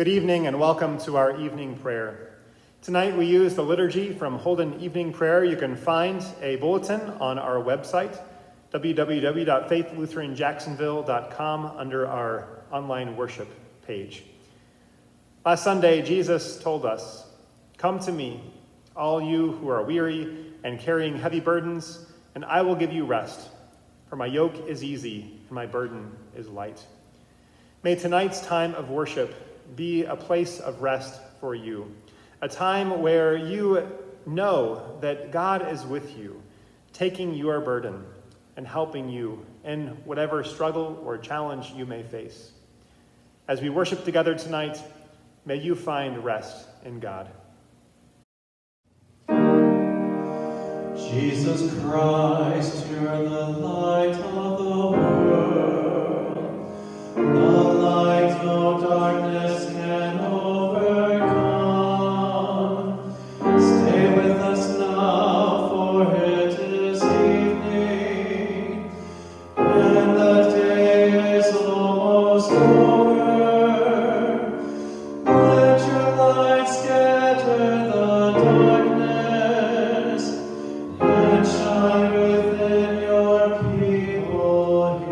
Good evening and welcome to our evening prayer. Tonight we use the liturgy from Holden Evening Prayer. You can find a bulletin on our website, www.faithlutheranjacksonville.com, under our online worship page. Last Sunday, Jesus told us, "Come to me, all you who are weary and carrying heavy burdens, and I will give you rest. For my yoke is easy, and my burden is light." May tonight's time of worship be a place of rest for you, a time where you know that God is with you, taking your burden and helping you in whatever struggle or challenge you may face. As we worship together tonight, may you find rest in God. Jesus Christ, you're the light of the world, the light no darkness can overcome. Stay with us now, for it is evening, and the day is almost over. Let your light scatter the darkness, and shine within your people here.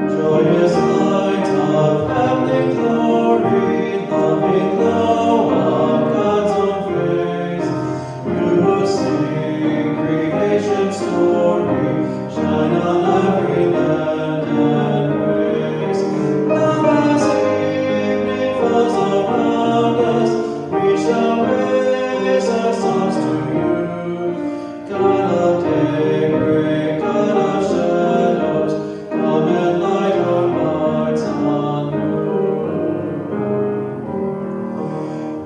Joyous light of heavenly glory, loving glow of God's own face, you sing creation's story, shine on every land and race. Now as evening falls around us, we shall raise our songs to you. God of daybreak, God of shadows, come and light our hearts anew.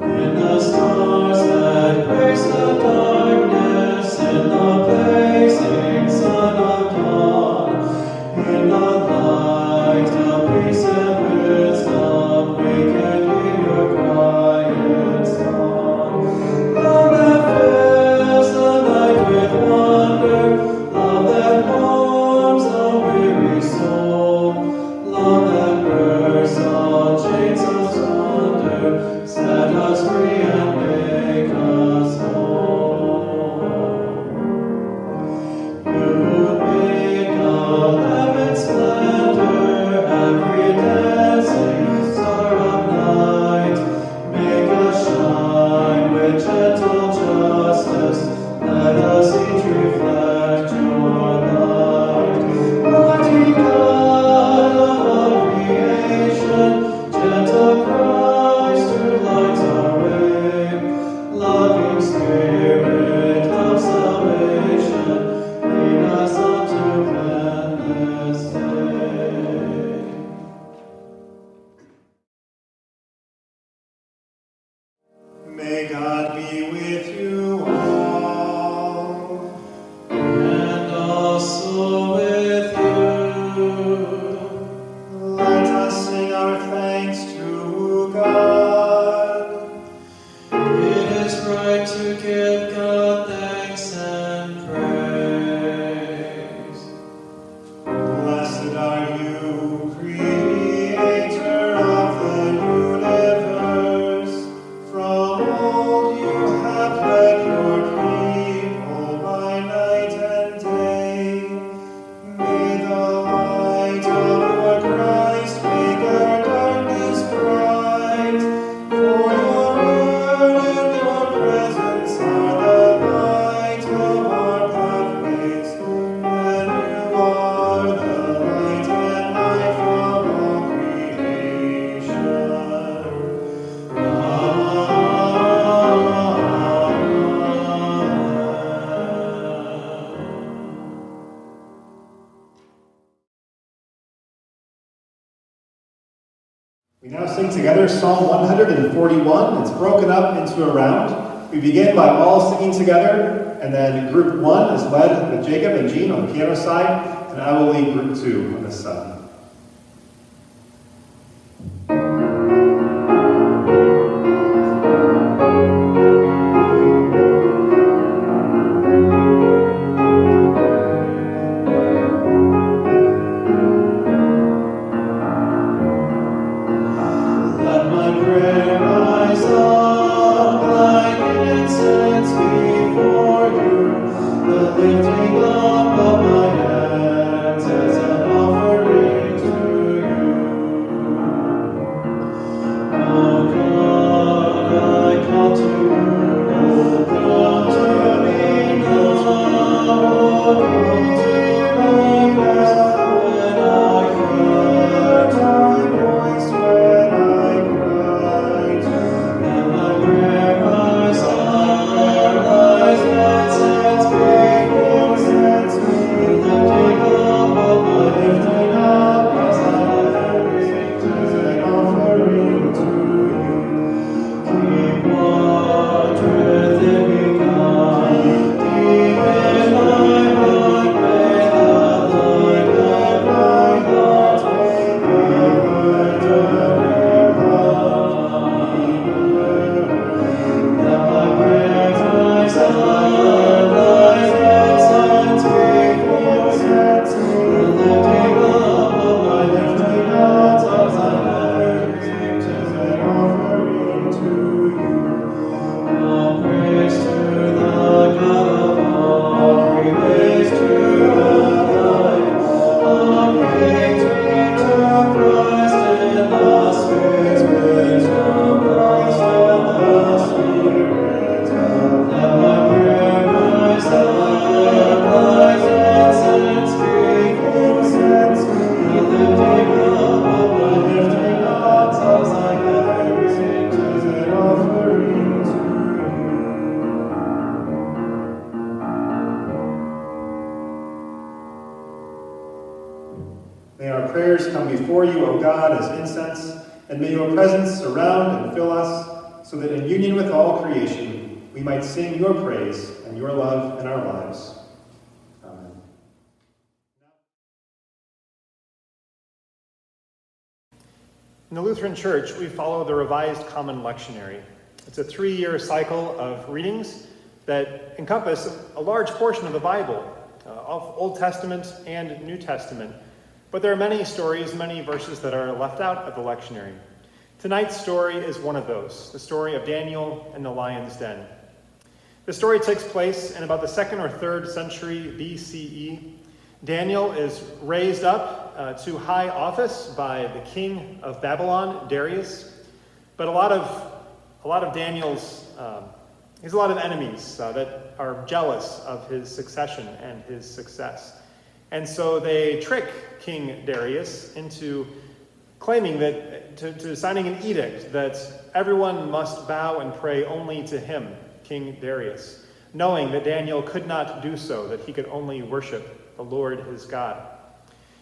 In the stars that grace the darkness, in the blazing sun of dawn, in the light of peace and wisdom, we can hear your quiet song. Love that fills the night with wonder, love that warms the weary soul, love that bursts all chains asunder, set us free and make us whole. You make of heaven's splendor every dancing star of night, make us shine with gentle justice, let us each reflect your light. Mighty God of all creation, gentle Christ who lights our way, loving Spirit of salvation, lead us unto endless day. May God be with you all. And also with you. Let us sing our thanks to God. It is right to give God thanks and praise. Blessed are you, Creator of the universe. From old you have led your people by night and day. May the light of your Christ make our darkness bright. For your word and your presence are the light of our pathways, and you are the light and life of all creation. We now sing together Psalm 141. It's broken up into a round. We begin by all singing together, and then group 1 is led with Jacob and Jean on the piano side, and I will lead group 2 on this side. May our prayers come before you, O God, as incense, and may your presence surround and fill us, so that in union with all creation we might sing your praise and your love in our lives. Amen. In the Lutheran Church, we follow the Revised Common Lectionary. It's a 3-year cycle of readings that encompass a large portion of the Bible, of Old Testament and New Testament. But there are many stories, many verses that are left out of the lectionary. Tonight's story is one of those, the story of Daniel and the lion's den. The story takes place in about the 2nd or 3rd century BCE. Daniel is raised up to high office by the king of Babylon, Darius. But a lot of Daniel's, he has a lot of enemies that are jealous of his succession and his success. And so they trick King Darius into claiming that, to signing an edict that everyone must bow and pray only to him, King Darius, knowing that Daniel could not do so, that he could only worship the Lord his God.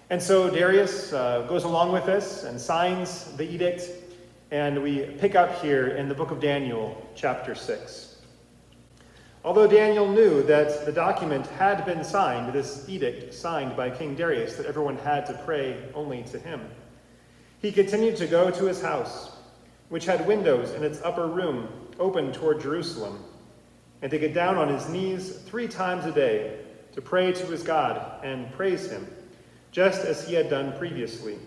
And so Darius goes along with this and signs the edict, and we pick up here in the book of Daniel, chapter 6. Although Daniel knew that the document had been signed, this edict signed by King Darius, that everyone had to pray only to him, he continued to go to his house, which had windows in its upper room open toward Jerusalem, and to get down on his knees 3 times a day to pray to his God and praise him, just as he had done previously.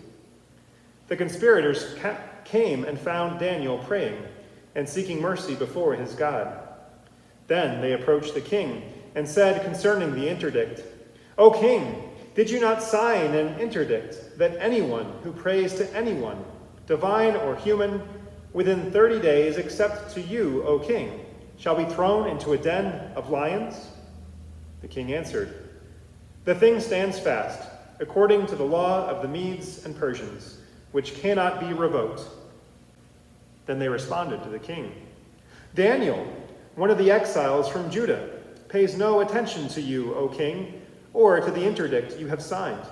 The conspirators came and found Daniel praying and seeking mercy before his God. Then they approached the king and said concerning the interdict, "O king, did you not sign an interdict that anyone who prays to anyone, divine or human, within 30 days except to you, O king, shall be thrown into a den of lions?" The king answered, "The thing stands fast, according to the law of the Medes and Persians, which cannot be revoked." Then they responded to the king, "Daniel, one of the exiles from Judah, pays no attention to you, O king, or to the interdict you have signed,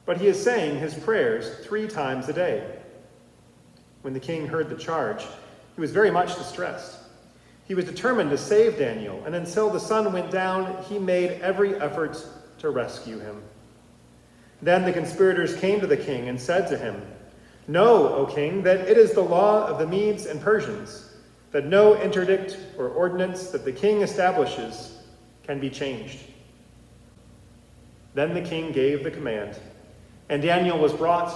but he is saying his prayers 3 times a day." When the king heard the charge, he was very much distressed. He was determined to save Daniel, and until the sun went down, he made every effort to rescue him. Then the conspirators came to the king and said to him, "Know, O king, that it is the law of the Medes and Persians, that no interdict or ordinance that the king establishes can be changed." Then the king gave the command, and Daniel was brought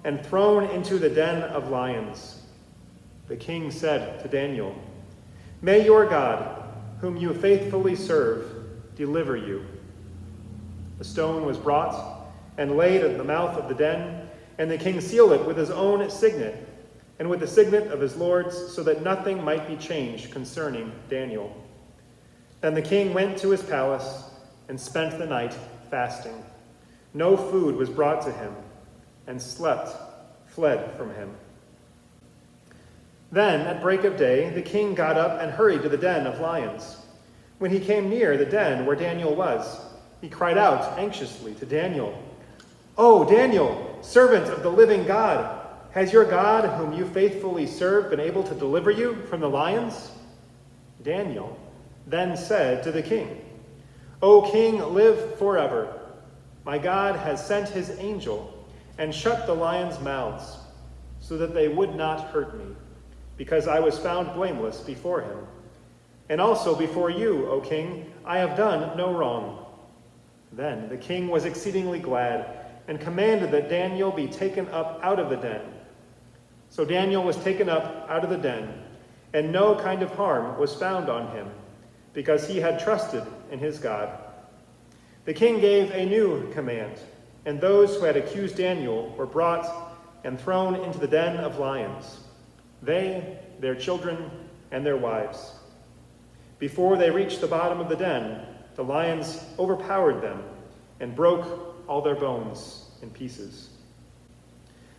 and thrown into the den of lions. The king said to Daniel, "May your God, whom you faithfully serve, deliver you." A stone was brought and laid at the mouth of the den, and the king sealed it with his own signet and with the signet of his lords, so that nothing might be changed concerning Daniel. Then the king went to his palace and spent the night fasting. No food was brought to him, and fled from him. Then, at break of day, the king got up and hurried to the den of lions. When he came near the den where Daniel was, he cried out anxiously to Daniel, "O Daniel, servant of the living God, has your God, whom you faithfully serve, been able to deliver you from the lions?" Daniel then said to the king, "O king, live forever. My God has sent his angel and shut the lions' mouths, so that they would not hurt me, because I was found blameless before him. And also before you, O king, I have done no wrong." Then the king was exceedingly glad and commanded that Daniel be taken up out of the den. So Daniel was taken up out of the den, and no kind of harm was found on him, because he had trusted in his God. The king gave a new command, and those who had accused Daniel were brought and thrown into the den of lions, they, their children, and their wives. Before they reached the bottom of the den, the lions overpowered them and broke all their bones in pieces.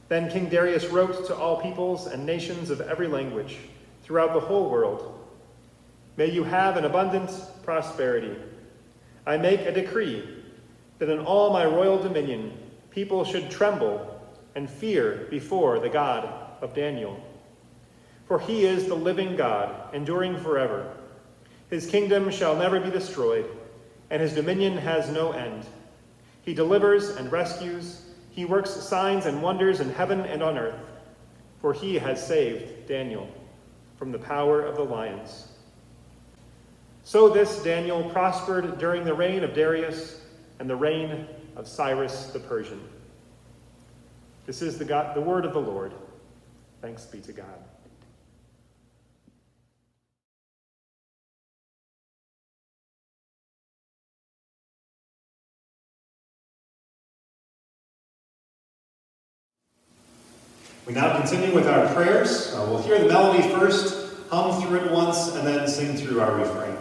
Then King Darius wrote to all peoples and nations of every language throughout the whole world, "May you have an abundant prosperity. I make a decree that in all my royal dominion people should tremble and fear before the God of Daniel. For he is the living God, enduring forever. His kingdom shall never be destroyed, and his dominion has no end. He delivers and rescues. He works signs and wonders in heaven and on earth. For he has saved Daniel from the power of the lions. So this Daniel prospered during the reign of Darius and the reign of Cyrus the Persian. This is the word of the Lord. Thanks be to God. We now continue with our prayers. We'll hear the melody first, hum through it once, and then sing through our refrain.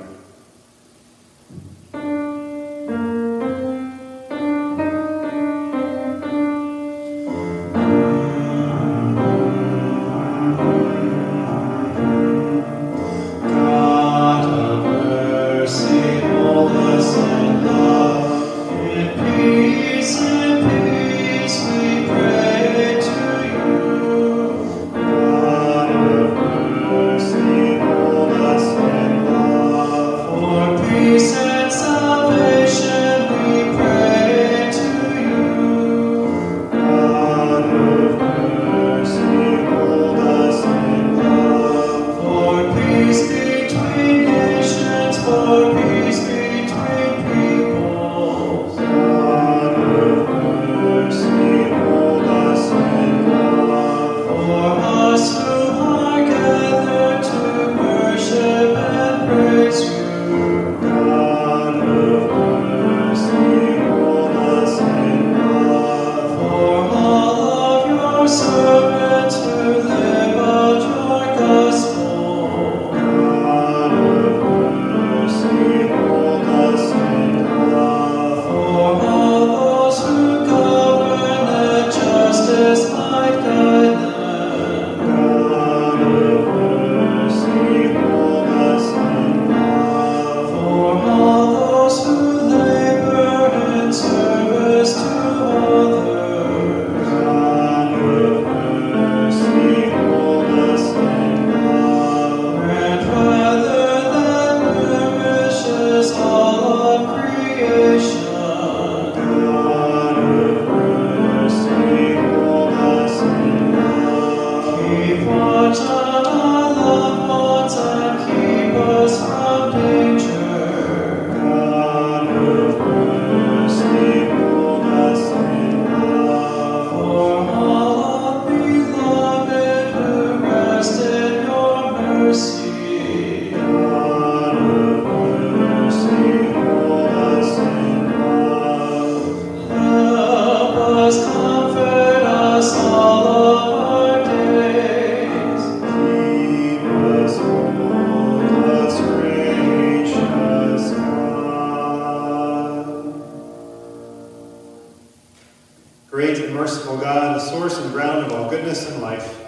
Great and merciful God, the source and ground of all goodness and life,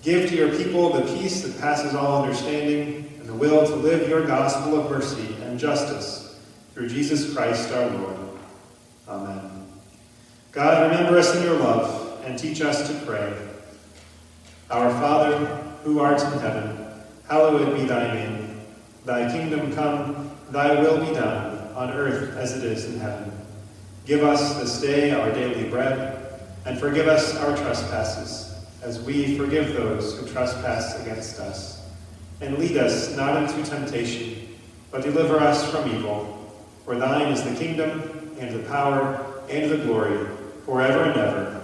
give to your people the peace that passes all understanding and the will to live your gospel of mercy and justice through Jesus Christ our Lord. Amen. God, remember us in your love and teach us to pray. Our Father, who art in heaven, hallowed be thy name. Thy kingdom come, thy will be done, on earth as it is in heaven. Give us this day our daily bread, and forgive us our trespasses, as we forgive those who trespass against us. And lead us not into temptation, but deliver us from evil. For thine is the kingdom, and the power, and the glory, forever and ever.